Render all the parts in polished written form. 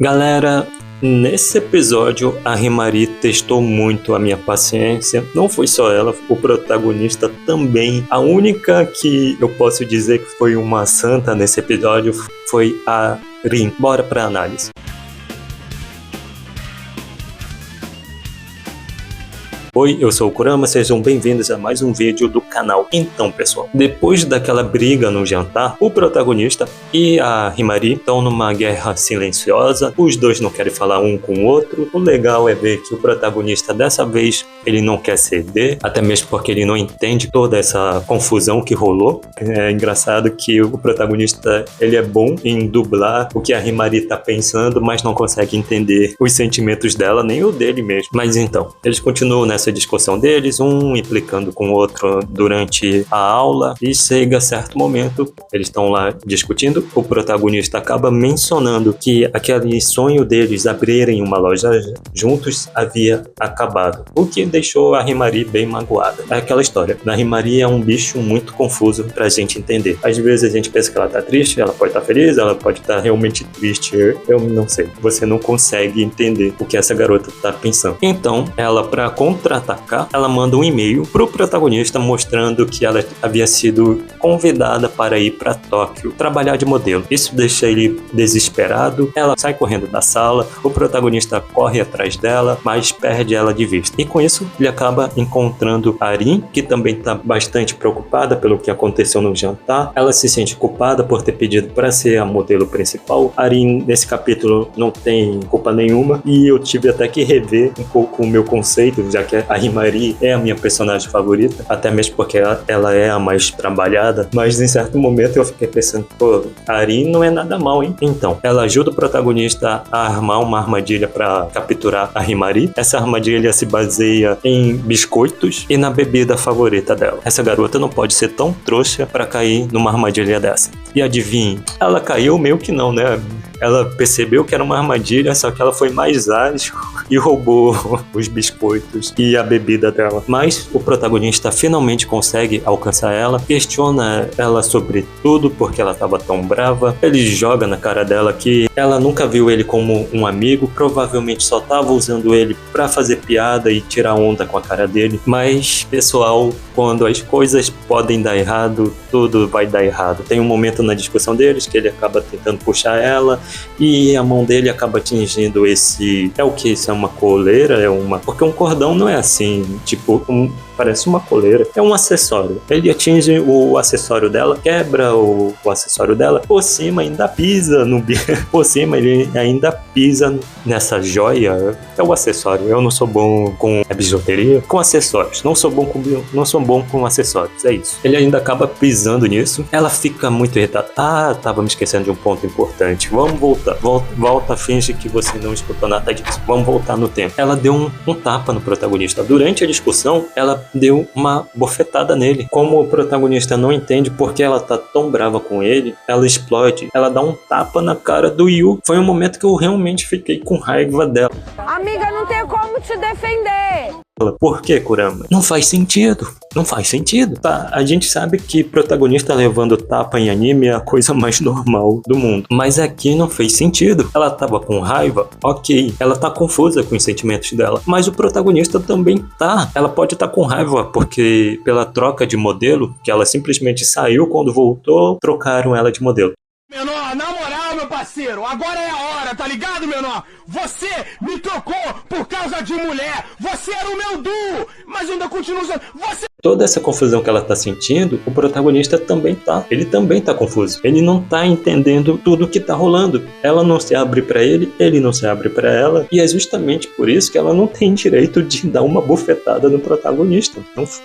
Galera, nesse episódio a Rimari testou muito a minha paciência. Não foi só ela, o protagonista também. A única que eu posso dizer que foi uma santa nesse episódio foi a Rin. Bora pra análise. Oi, eu sou o Kurama, sejam bem-vindos a mais um vídeo do canal. Então, pessoal, depois daquela briga no jantar, o protagonista e a Rimari estão numa guerra silenciosa, os dois não querem falar um com o outro. O legal é ver que o protagonista dessa vez, ele não quer ceder, até mesmo porque ele não entende toda essa confusão que rolou. É engraçado que o protagonista, ele é bom em dublar o que a Rimari tá pensando, mas não consegue entender os sentimentos dela, nem o dele mesmo. Mas então, eles continuam nessa discussão deles, um implicando com o outro durante a aula, e chega a certo momento, eles estão lá discutindo, o protagonista acaba mencionando que aquele sonho deles abrirem uma loja juntos havia acabado, o que deixou a Rimari bem magoada. É aquela história, a Rimari é um bicho muito confuso pra gente entender. Às vezes a gente pensa que ela tá triste, ela pode estar feliz, ela pode estar realmente triste, eu não sei, você não consegue entender o que essa garota tá pensando. Então, ela, pra contra-atacar, ela manda um e-mail pro protagonista mostrando que ela havia sido convidada para ir para Tóquio trabalhar de modelo. Isso deixa ele desesperado, ela sai correndo da sala, o protagonista corre atrás dela, mas perde ela de vista. E com isso, ele acaba encontrando a Rin, que também está bastante preocupada pelo que aconteceu no jantar. Ela se sente culpada por ter pedido para ser a modelo principal. A Rin, nesse capítulo, não tem culpa nenhuma, e eu tive até que rever um pouco o meu conceito, já que a Rimari é a minha personagem favorita, até mesmo porque ela é a mais trabalhada, mas em certo momento eu fiquei pensando, pô, a Rin não é nada mal, hein? Então, ela ajuda o protagonista a armar uma armadilha para capturar a Rimari. Essa armadilha se baseia em biscoitos e na bebida favorita dela. Essa garota não pode ser tão trouxa para cair numa armadilha dessa. E adivinhe, ela caiu meio que não, né? Ela percebeu que era uma armadilha, só que ela foi mais ágil e roubou os biscoitos e a bebida dela. Mas o protagonista finalmente consegue alcançar ela, questiona ela sobre tudo, porque ela estava tão brava. Ele joga na cara dela que ela nunca viu ele como um amigo, provavelmente só estava usando ele para fazer piada e tirar onda com a cara dele. Mas, pessoal, quando as coisas podem dar errado, tudo vai dar errado. Tem um momento na discussão deles que ele acaba tentando puxar ela, e a mão dele acaba atingindo esse... É o que? Isso é uma coleira? É uma... Porque um cordão não é assim, tipo... Parece uma coleira. É um acessório. Ele atinge o acessório dela, quebra o acessório dela, por cima ainda pisa no... Por cima ele ainda pisa nessa joia. É o acessório. Eu não sou bom com a bijuteria, com acessórios. Não sou bom com acessórios. É isso. Ele ainda acaba pisando nisso. Ela fica muito irritada. Ah, tava me esquecendo de um ponto importante. Vamos voltar. Volta, finge que você não escutou nada disso. Vamos voltar no tempo. Ela deu um tapa no protagonista. Durante a discussão, ela deu uma bofetada nele. Como o protagonista não entende porque ela tá tão brava com ele, ela explode. Ela dá um tapa na cara do Yu. Foi um momento que eu realmente fiquei com raiva dela. Amiga, não tem como te defender. Por que, Kurama? Não faz sentido. Não faz sentido. Tá, a gente sabe que protagonista levando tapa em anime é a coisa mais normal do mundo. Mas aqui não fez sentido. Ela tava com raiva, ok. Ela tá confusa com os sentimentos dela. Mas o protagonista também tá. Ela pode estar com raiva porque pela troca de modelo, que ela simplesmente saiu, quando voltou, trocaram ela de modelo. Menor, na moral, meu parceiro, agora é a hora, tá ligado, menor? Você me trocou por causa de mulher, você era o meu duo, mas ainda continua usando, você... Toda essa confusão que ela tá sentindo, o protagonista também tá. Ele também tá confuso. Ele não tá entendendo tudo que tá rolando. Ela não se abre pra ele não se abre pra ela. E é justamente por isso que ela não tem direito de dar uma bofetada no protagonista.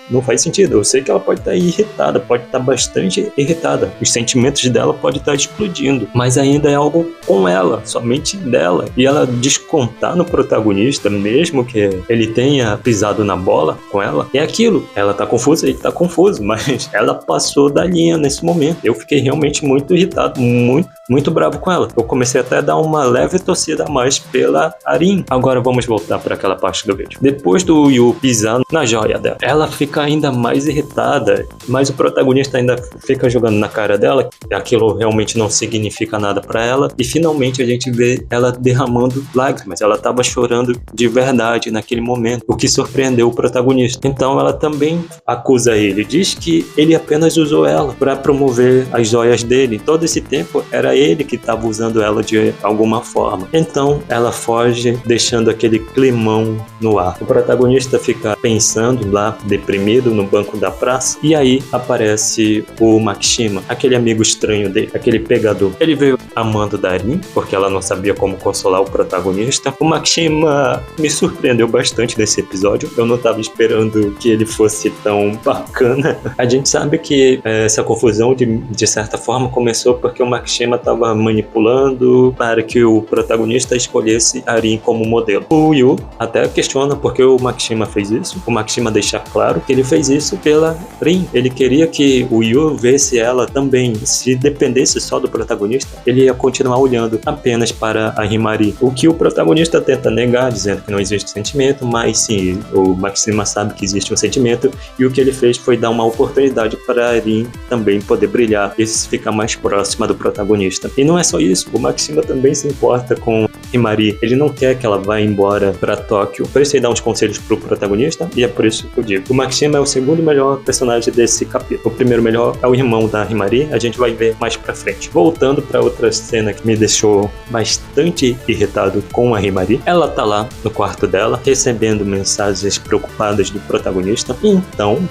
Não faz sentido. Eu sei que ela pode estar irritada, pode estar bastante irritada. Os sentimentos dela podem estar explodindo. Mas ainda é algo com ela, somente dela. E ela descontar no protagonista, mesmo que ele tenha pisado na bola com ela, é aquilo. Ela tá tá confuso, ele tá confuso, mas ela passou da linha nesse momento. Eu fiquei realmente muito irritado, muito bravo com ela. Eu comecei até a dar uma leve torcida a mais pela Arin. Agora vamos voltar para aquela parte do vídeo. Depois do Yu pisar na joia dela, ela fica ainda mais irritada, mas o protagonista ainda fica jogando na cara dela que aquilo realmente não significa nada para ela, e finalmente a gente vê ela derramando lágrimas. Ela estava chorando de verdade naquele momento, o que surpreendeu o protagonista. Então ela também acusa ele, diz que ele apenas usou ela para promover as joias dele. Todo esse tempo era ele que estava usando ela de alguma forma. Então ela foge, deixando aquele climão no ar. O protagonista fica pensando lá, deprimido, no banco da praça, e aí aparece o Makishima, aquele amigo estranho dele, aquele pegador. Ele veio amando da Arin, porque ela não sabia como consolar o protagonista. O Makishima me surpreendeu bastante nesse episódio. Eu não estava esperando que ele fosse tão bacana. A gente sabe que essa confusão de certa forma começou porque o Makishima estava manipulando para que o protagonista escolhesse Arin como modelo. O Yu até questiona por que o Makishima fez isso. O Makishima deixa claro que ele fez isso pela Arin. Ele queria que o Yu visse ela também. Se dependesse só do protagonista, ele ia continuar olhando apenas para a Himari. O que o protagonista tenta negar, dizendo que não existe sentimento, mas sim, o Makishima sabe que existe um sentimento, e o que ele fez foi dar uma oportunidade para a Arin também poder brilhar e ficar mais próxima do protagonista. E não é só isso, o Makishima também se importa com Himari. Ele não quer que ela vá embora para Tóquio. Por isso ele dá uns conselhos pro protagonista, e é por isso que eu digo. O Makishima é o segundo melhor personagem desse capítulo. O primeiro melhor é o irmão da Himari, a gente vai ver mais pra frente. Voltando para outra cena que me deixou bastante irritado com a Himari. Ela tá lá no quarto dela, recebendo mensagens preocupadas do protagonista.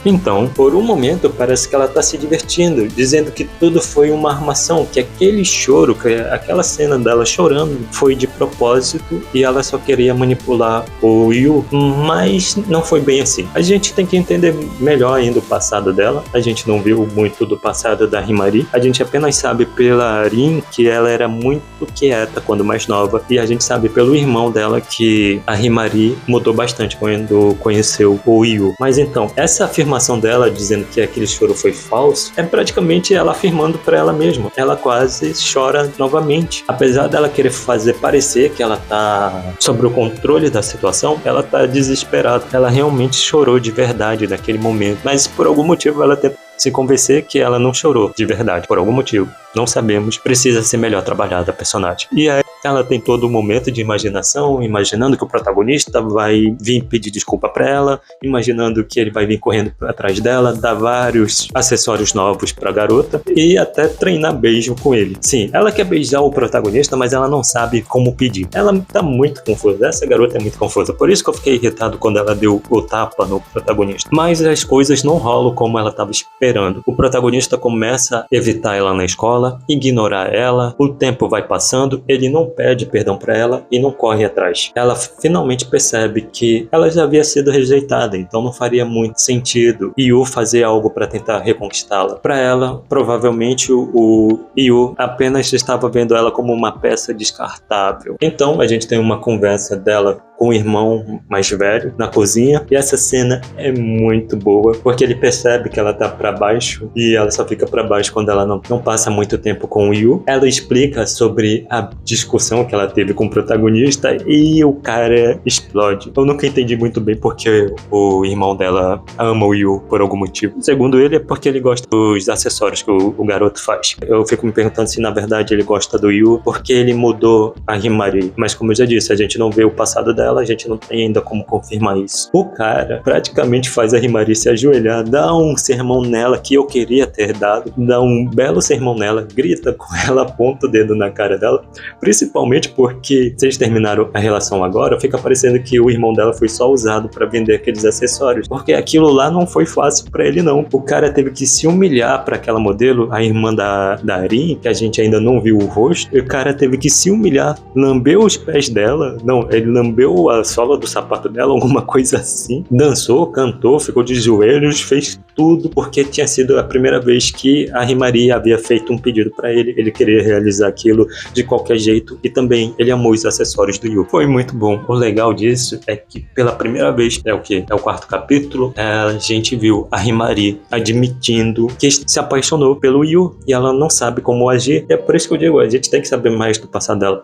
Então, por um momento parece que ela tá se divertindo, dizendo que tudo foi uma armação, que aquele choro, que aquela cena dela chorando foi de propósito e ela só queria manipular o Yu, mas não foi bem assim. A gente tem que entender melhor ainda o passado dela. A gente não viu muito do passado da Himari. A gente apenas sabe pela Arin que ela era muito quieta quando mais nova, e a gente sabe pelo irmão dela que a Himari mudou bastante quando conheceu o Yu. Mas então, essa afirmação dela dizendo que aquele choro foi falso é praticamente ela afirmando para ela mesma. Ela quase chora novamente. Apesar dela querer fazer parecer que ela tá sob o controle da situação, ela tá desesperada. Ela realmente chorou de verdade naquele momento, mas por algum motivo ela tenta se convencer que ela não chorou de verdade. Por algum motivo, não sabemos, precisa ser melhor trabalhada a personagem. E aí ela tem todo um momento de imaginação, imaginando que o protagonista vai vir pedir desculpa pra ela, imaginando que ele vai vir correndo atrás dela, dar vários acessórios novos pra garota e até treinar beijo com ele. Sim, ela quer beijar o protagonista, mas ela não sabe como pedir. Ela tá muito confusa, essa garota é muito confusa. Por isso que eu fiquei irritado quando ela deu o tapa no protagonista. Mas as coisas não rolam como ela tava esperando. O protagonista começa a evitar ela na escola, ignorar ela, o tempo vai passando, ele não pede perdão pra ela e não corre atrás. Ela finalmente percebe que ela já havia sido rejeitada, então não faria muito sentido Yu fazer algo para tentar reconquistá-la. Para ela, provavelmente o Yu apenas estava vendo ela como uma peça descartável. Então a gente tem uma conversa dela com o irmão mais velho na cozinha, e essa cena é muito boa, porque ele percebe que ela tá pra baixo e ela só fica pra baixo quando ela não passa muito tempo com o Yu. Ela explica sobre a discussão que ela teve com o protagonista e o cara explode. Eu nunca entendi muito bem porque o irmão dela ama o Yu por algum motivo. Segundo ele, é porque ele gosta dos acessórios que o garoto faz. Eu fico me perguntando se na verdade ele gosta do Yu porque ele mudou a Himari, mas como eu já disse, a gente não vê o passado dela, a gente não tem ainda como confirmar isso. O cara praticamente faz a Himari se ajoelhar, dá um sermão nela que eu queria ter dado, dá um belo sermão nela, grita com ela, aponta o dedo na cara dela, principalmente porque se eles terminaram a relação agora, fica parecendo que o irmão dela foi só usado pra vender aqueles acessórios, porque aquilo lá não foi fácil pra ele não. O cara teve que se humilhar pra aquela modelo, a irmã da Arin, que a gente ainda não viu o rosto, e o cara teve que se humilhar, lambeu os pés dela, não, ele lambeu mordeu a sola do sapato dela, alguma coisa assim. Dançou, cantou, ficou de joelhos, fez tudo porque tinha sido a primeira vez que a Himari havia feito um pedido para ele. Ele queria realizar aquilo de qualquer jeito e também ele amou os acessórios do Yu. Foi muito bom. O legal disso é que pela primeira vez, é o quarto capítulo, a gente viu a Himari admitindo que se apaixonou pelo Yu e ela não sabe como agir. É por isso que eu digo, a gente tem que saber mais do passado dela.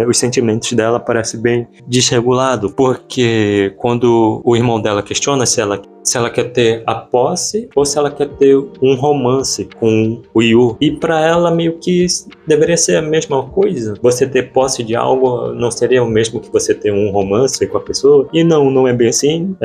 Os sentimentos dela parecem bem desregulados, porque quando o irmão dela questiona se ela quer ter a posse ou se ela quer ter um romance com o Yu. E pra ela meio que deveria ser a mesma coisa. Você ter posse de algo não seria o mesmo que você ter um romance com a pessoa. E não é bem assim.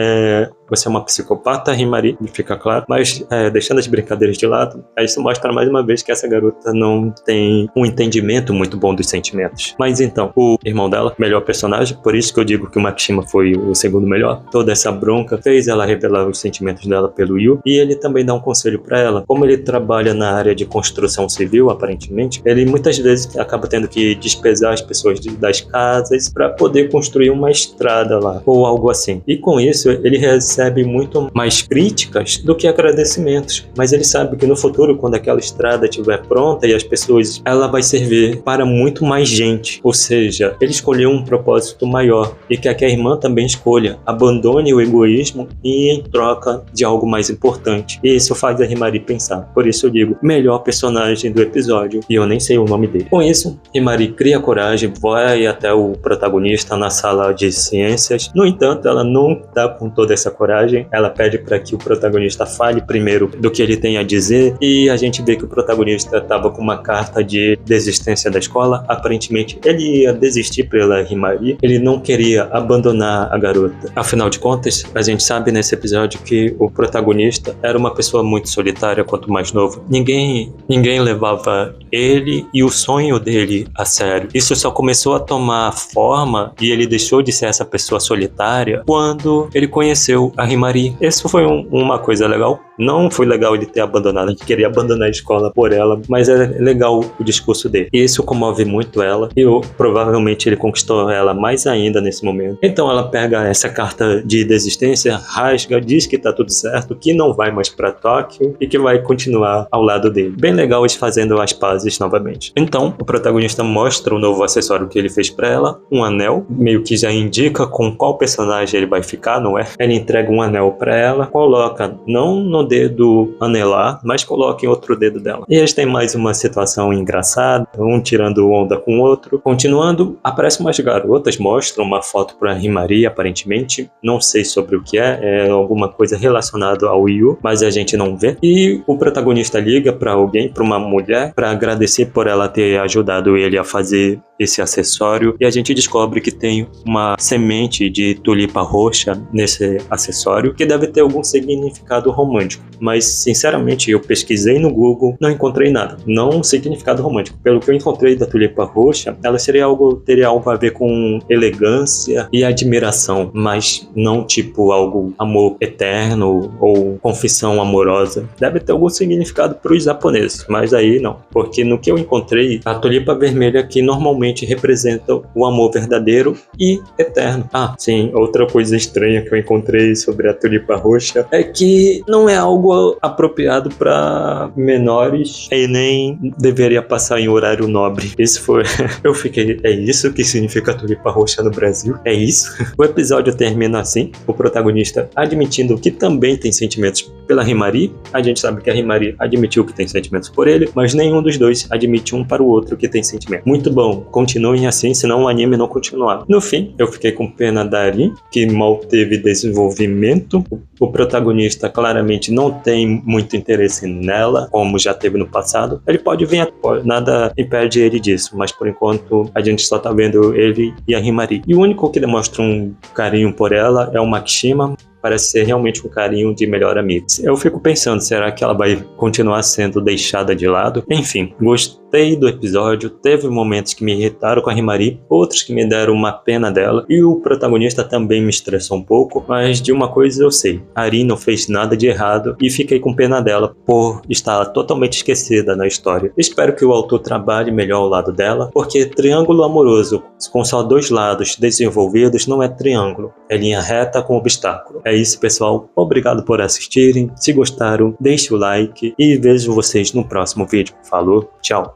Você é uma psicopata, Himari, fica claro. Mas deixando as brincadeiras de lado, isso mostra mais uma vez que essa garota não tem um entendimento muito bom dos sentimentos. Mas então, o irmão dela, melhor personagem, por isso que eu digo que o Makishima foi o segundo melhor. Toda essa bronca fez ela revelar os sentimentos dela pelo Yu, e ele também dá um conselho pra ela. Como ele trabalha na área de construção civil, aparentemente, ele muitas vezes acaba tendo que despejar as pessoas das casas pra poder construir uma estrada lá, ou algo assim. E com isso, ele recebe muito mais críticas do que agradecimentos. Mas ele sabe que no futuro, quando aquela estrada estiver pronta e as pessoas, ela vai servir para muito mais gente. Ou seja, ele escolheu um propósito maior e que a irmã também escolha. Abandone o egoísmo e em troca de algo mais importante. E isso faz a Himari pensar. Por isso eu digo, melhor personagem do episódio, e eu nem sei o nome dele. Com isso, Himari cria coragem, vai até o protagonista na sala de ciências. No entanto, ela não dá com toda essa coragem. Ela pede para que o protagonista fale primeiro do que ele tem a dizer, e a gente vê que o protagonista estava com uma carta de desistência da escola. Aparentemente, ele ia desistir pela Himari. Ele não queria abandonar a garota. Afinal de contas, a gente sabe nesse episódio que o protagonista era uma pessoa muito solitária quanto mais novo. Ninguém levava ele e o sonho dele a sério. Isso só começou a tomar forma e ele deixou de ser essa pessoa solitária quando ele conheceu a Himari. Isso foi uma coisa legal. Não foi legal ele ter abandonado, ele queria abandonar a escola por ela, mas é legal o discurso dele. E isso comove muito ela e provavelmente ele conquistou ela mais ainda nesse momento. Então ela pega essa carta de desistência, rasga, diz que tá tudo certo, que não vai mais pra Tóquio e que vai continuar ao lado dele. Bem legal eles fazendo as pazes novamente. Então o protagonista mostra o novo acessório que ele fez pra ela, um anel, meio que já indica com qual personagem ele vai ficar, não é? Ele entrega um anel pra ela, coloca não no dedo anelar, mas coloca em outro dedo dela. E eles têm mais uma situação engraçada, um tirando onda com o outro. Continuando, aparecem umas garotas, mostram uma foto pra Himari, aparentemente, não sei sobre o que é alguma coisa relacionada ao Yu, mas a gente não vê. E o protagonista liga pra alguém, pra uma mulher, pra agradecer por ela ter ajudado ele a fazer esse acessório, e a gente descobre que tem uma semente de tulipa roxa nesse acessório, que deve ter algum significado romântico, mas sinceramente eu pesquisei no Google, não encontrei nada, não um significado romântico. Pelo que eu encontrei da tulipa roxa, ela teria algo a ver com elegância e admiração, mas não tipo algo amor eterno ou confissão amorosa. Deve ter algum significado para os japoneses, mas aí não, porque no que eu encontrei, a tulipa vermelha que normalmente representa o amor verdadeiro e eterno. Ah, sim, outra coisa estranha que eu encontrei sobre a tulipa roxa é que não é algo apropriado para menores e nem deveria passar em horário nobre. Isso foi... eu fiquei... É isso que significa a tulipa roxa no Brasil? É isso? O episódio termina assim, o protagonista admitindo que também tem sentimentos pela Himari. A gente sabe que a Himari admitiu que tem sentimentos por ele, mas nenhum dos dois admite um para o outro que tem sentimento. Muito bom, continuem assim, senão o anime não continuava. No fim, eu fiquei com pena da Arin, que mal teve desenvolvimento. O protagonista claramente não tem muito interesse nela, como já teve no passado. Ele pode vir, nada impede ele disso, mas por enquanto a gente só tá vendo ele e a Himari. E o único que demonstra um carinho por ela é o Makishima. Parece ser realmente um carinho de melhor amigo. Eu fico pensando, será que ela vai continuar sendo deixada de lado? Enfim, gostei do episódio, teve momentos que me irritaram com a Himari, outros que me deram uma pena dela, e o protagonista também me estressou um pouco, mas de uma coisa eu sei, a Ari não fez nada de errado e fiquei com pena dela por estar totalmente esquecida na história. Espero que o autor trabalhe melhor ao lado dela, porque triângulo amoroso com só dois lados desenvolvidos não é triângulo, é linha reta com obstáculo. É isso, pessoal, obrigado por assistirem, se gostaram deixe o like e vejo vocês no próximo vídeo. Falou, tchau!